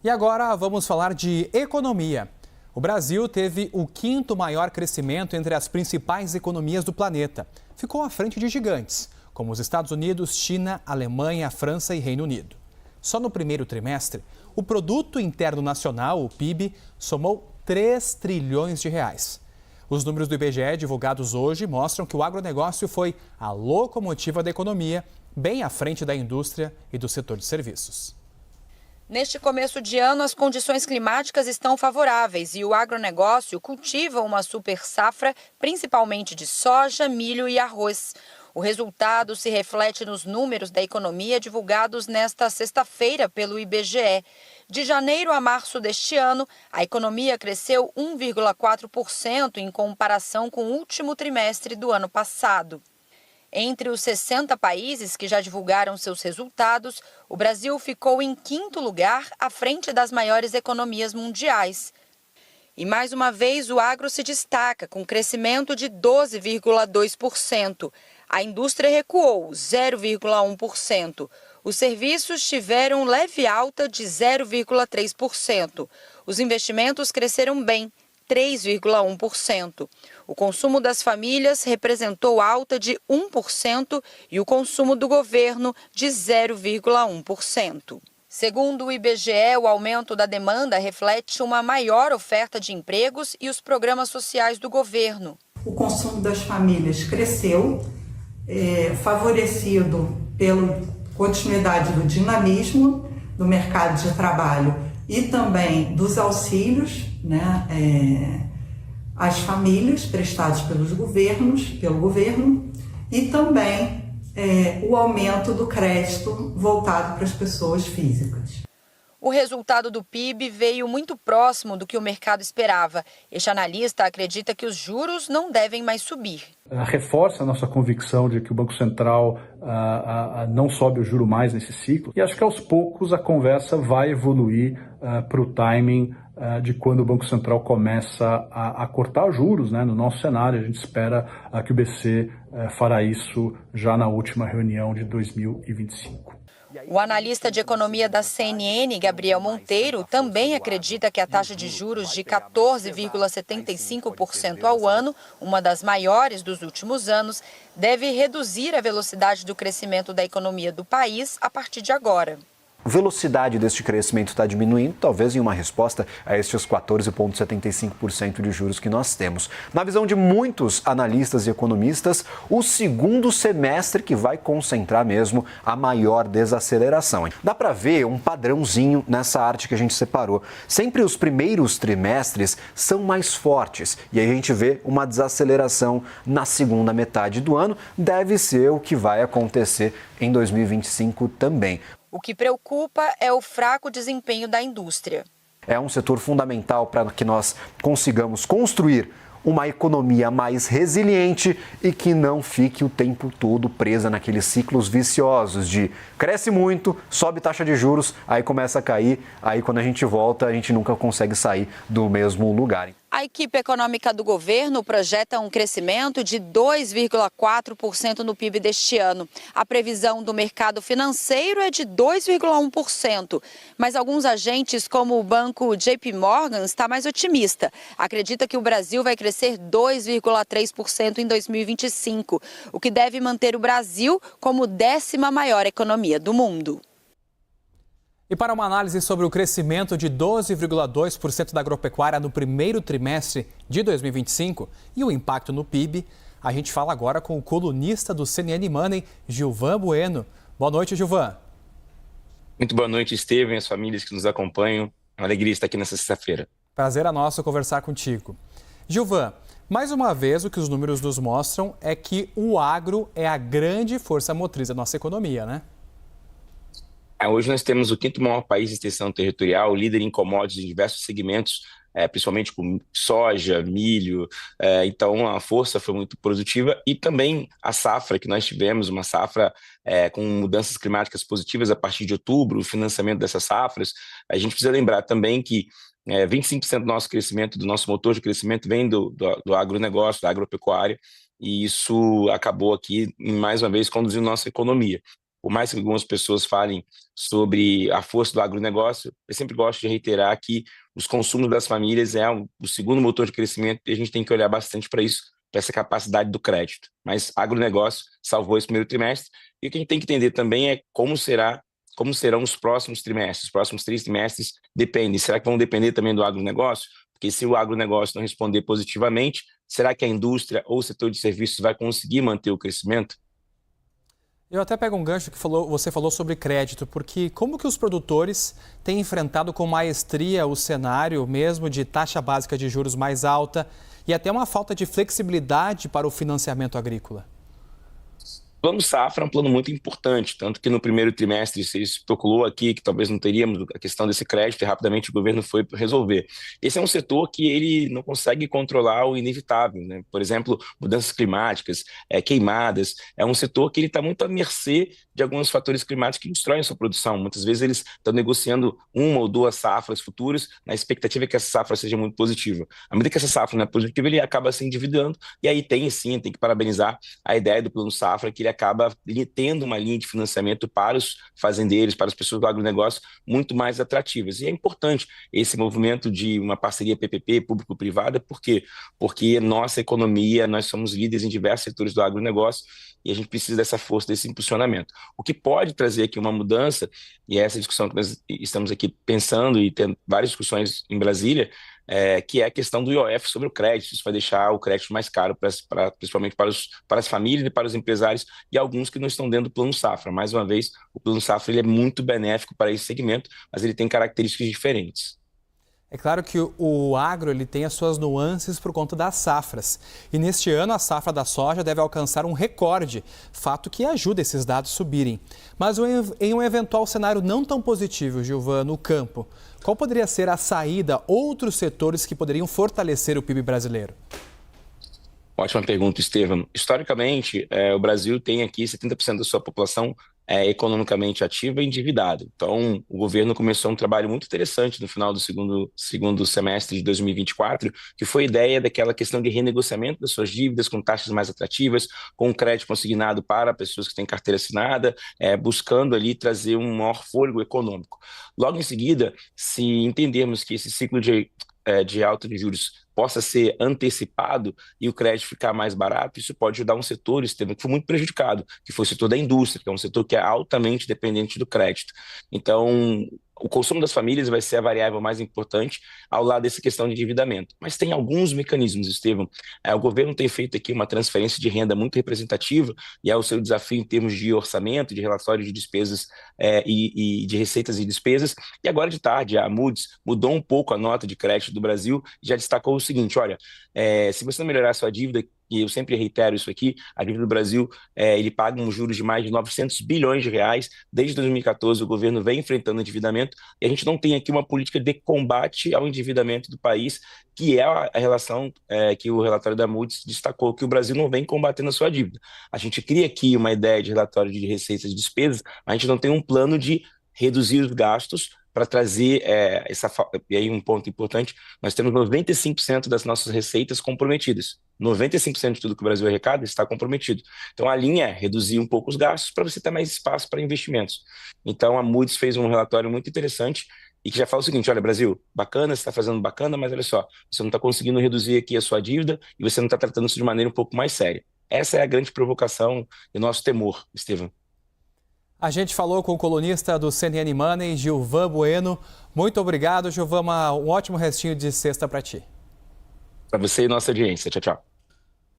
E agora vamos falar de economia. O Brasil teve o quinto maior crescimento entre as principais economias do planeta. Ficou à frente de gigantes, como os Estados Unidos, China, Alemanha, França e Reino Unido. Só no primeiro trimestre, o Produto Interno Nacional, o PIB, somou 3 trilhões de reais. Os números do IBGE divulgados hoje mostram que o agronegócio foi a locomotiva da economia, bem à frente da indústria e do setor de serviços. Neste começo de ano, as condições climáticas estão favoráveis e o agronegócio cultiva uma super safra, principalmente de soja, milho e arroz. O resultado se reflete nos números da economia divulgados nesta sexta-feira pelo IBGE. De janeiro a março deste ano, a economia cresceu 1,4% em comparação com o último trimestre do ano passado. Entre os 60 países que já divulgaram seus resultados, o Brasil ficou em quinto lugar, à frente das maiores economias mundiais. E mais uma vez o agro se destaca, com crescimento de 12,2%. A indústria recuou 0,1%. Os serviços tiveram leve alta de 0,3%. Os investimentos cresceram bem, 3,1%. O consumo das famílias representou alta de 1% e o consumo do governo de 0,1%. Segundo o IBGE, o aumento da demanda reflete uma maior oferta de empregos e os programas sociais do governo. O consumo das famílias cresceu, favorecido pela continuidade do dinamismo do mercado de trabalho e também dos auxílios, às famílias prestados pelo governo e também o aumento do crédito voltado para as pessoas físicas. O resultado do PIB veio muito próximo do que o mercado esperava. Este analista acredita que os juros não devem mais subir. Reforça a nossa convicção de que o Banco Central não sobe o juro mais nesse ciclo. E acho que aos poucos a conversa vai evoluir para o timing de quando o Banco Central começa a cortar juros, no nosso cenário. A gente espera que o BC fará isso já na última reunião de 2025. O analista de economia da CNN, Gabriel Monteiro, também acredita que a taxa de juros de 14,75% ao ano, uma das maiores dos últimos anos, deve reduzir a velocidade do crescimento da economia do país a partir de agora. A velocidade deste crescimento está diminuindo, talvez em uma resposta a estes 14,75% de juros que nós temos. Na visão de muitos analistas e economistas, o segundo semestre que vai concentrar mesmo a maior desaceleração. Dá para ver um padrãozinho nessa arte que a gente separou. Sempre os primeiros trimestres são mais fortes e aí a gente vê uma desaceleração na segunda metade do ano. Deve ser o que vai acontecer em 2025 também. O que preocupa é o fraco desempenho da indústria. É um setor fundamental para que nós consigamos construir uma economia mais resiliente e que não fique o tempo todo presa naqueles ciclos viciosos de cresce muito, sobe taxa de juros, aí começa a cair, aí quando a gente volta a gente nunca consegue sair do mesmo lugar. A equipe econômica do governo projeta um crescimento de 2,4% no PIB deste ano. A previsão do mercado financeiro é de 2,1%, mas alguns agentes, como o banco JP Morgan, está mais otimista. Acredita que o Brasil vai crescer 2,3% em 2025, o que deve manter o Brasil como 10ª maior economia do mundo. E para uma análise sobre o crescimento de 12,2% da agropecuária no primeiro trimestre de 2025 e o impacto no PIB, a gente fala agora com o colunista do CNN Money, Gilvan Bueno. Boa noite, Gilvan. Muito boa noite, Estevam e as famílias que nos acompanham. Uma alegria estar aqui nessa sexta-feira. Prazer é nosso conversar contigo. Gilvan, mais uma vez o que os números nos mostram é que o agro é a grande força motriz da nossa economia, né? Hoje nós temos o quinto maior país de extensão territorial, líder em commodities em diversos segmentos, principalmente com soja, milho, então a força foi muito produtiva e também a safra que nós tivemos, uma safra com mudanças climáticas positivas a partir de outubro, o financiamento dessas safras. A gente precisa lembrar também que 25% do nosso crescimento, do nosso motor de crescimento vem do agronegócio, da agropecuária, e isso acabou aqui, mais uma vez, conduzindo nossa economia. por mais que algumas pessoas falem sobre a força do agronegócio, eu sempre gosto de reiterar que os consumos das famílias é o segundo motor de crescimento e a gente tem que olhar bastante para isso, para essa capacidade do crédito. Mas agronegócio salvou esse primeiro trimestre e o que a gente tem que entender também é como serão os próximos trimestres. Os próximos 3 trimestres dependem. Será que vão depender também do agronegócio? Porque se o agronegócio não responder positivamente, será que a indústria ou o setor de serviços vai conseguir manter o crescimento? Eu até pego um gancho que você falou sobre crédito, porque como que os produtores têm enfrentado com maestria o cenário mesmo de taxa básica de juros mais alta e até uma falta de flexibilidade para o financiamento agrícola? O Plano Safra é um plano muito importante, tanto que no primeiro trimestre se especulou aqui que talvez não teríamos a questão desse crédito e rapidamente o governo foi resolver. Esse é um setor que ele não consegue controlar o inevitável, né? Por exemplo, mudanças climáticas, queimadas, é um setor que ele está muito à mercê de alguns fatores climáticos que destroem a sua produção. Muitas vezes eles estão negociando 1 ou 2 safras futuras na expectativa que essa safra seja muito positiva. À medida que essa safra não é positiva, ele acaba se endividando e aí tem que parabenizar a ideia do Plano Safra, que ele acaba tendo uma linha de financiamento para os fazendeiros, para as pessoas do agronegócio, muito mais atrativas. E é importante esse movimento de uma parceria PPP, público-privada, por quê? Porque nossa economia, nós somos líderes em diversos setores do agronegócio e a gente precisa dessa força, desse impulsionamento. O que pode trazer aqui uma mudança, e é essa discussão que nós estamos aqui pensando e tendo várias discussões em Brasília, que é a questão do IOF sobre o crédito. Isso vai deixar o crédito mais caro, principalmente para as famílias e para os empresários e alguns que não estão dentro do Plano Safra. Mais uma vez, o Plano Safra ele é muito benéfico para esse segmento, mas ele tem características diferentes. É claro que o agro ele tem as suas nuances por conta das safras. E neste ano a safra da soja deve alcançar um recorde, fato que ajuda esses dados a subirem. Mas em um eventual cenário não tão positivo, Gilvan, no campo, qual poderia ser a saída, outros setores que poderiam fortalecer o PIB brasileiro? Ótima pergunta, Estevam. Historicamente, o Brasil tem aqui 70% da sua população economicamente ativa e endividada. Então, o governo começou um trabalho muito interessante no final do segundo semestre de 2024, que foi a ideia daquela questão de renegociamento das suas dívidas com taxas mais atrativas, com crédito consignado para pessoas que têm carteira assinada, buscando ali trazer um maior fôlego econômico. Logo em seguida, se entendermos que esse ciclo de alta de juros possa ser antecipado e o crédito ficar mais barato, isso pode ajudar um setor, Estevam, que foi muito prejudicado, que foi o setor da indústria, que é um setor que é altamente dependente do crédito. Então, o consumo das famílias vai ser a variável mais importante ao lado dessa questão de endividamento. Mas tem alguns mecanismos, Estevam. O governo tem feito aqui uma transferência de renda muito representativa e é o seu desafio em termos de orçamento, de relatório de despesas e de receitas e despesas. E agora de tarde, a Moody's mudou um pouco a nota de crédito do Brasil e já destacou o seguinte, olha, se você não melhorar a sua dívida, e eu sempre reitero isso aqui, a dívida do Brasil, ele paga um juros de mais de 900 bilhões de reais. Desde 2014 o governo vem enfrentando endividamento e a gente não tem aqui uma política de combate ao endividamento do país, que é a relação que o relatório da Moody's destacou, que o Brasil não vem combatendo a sua dívida. A gente cria aqui uma ideia de relatório de receitas e despesas, mas a gente não tem um plano de reduzir os gastos para trazer e aí um ponto importante, nós temos 95% das nossas receitas comprometidas. 95% de tudo que o Brasil arrecada está comprometido. Então a linha é reduzir um pouco os gastos para você ter mais espaço para investimentos. Então a Moody's fez um relatório muito interessante e que já fala o seguinte, olha, Brasil, bacana, você está fazendo bacana, mas olha só, você não está conseguindo reduzir aqui a sua dívida e você não está tratando isso de maneira um pouco mais séria. Essa é a grande provocação e o nosso temor, Estevam. A gente falou com o colunista do CNN Money, Gilvan Bueno. Muito obrigado, Gilvan. Um ótimo restinho de sexta para ti. Para você e nossa audiência. Tchau, tchau.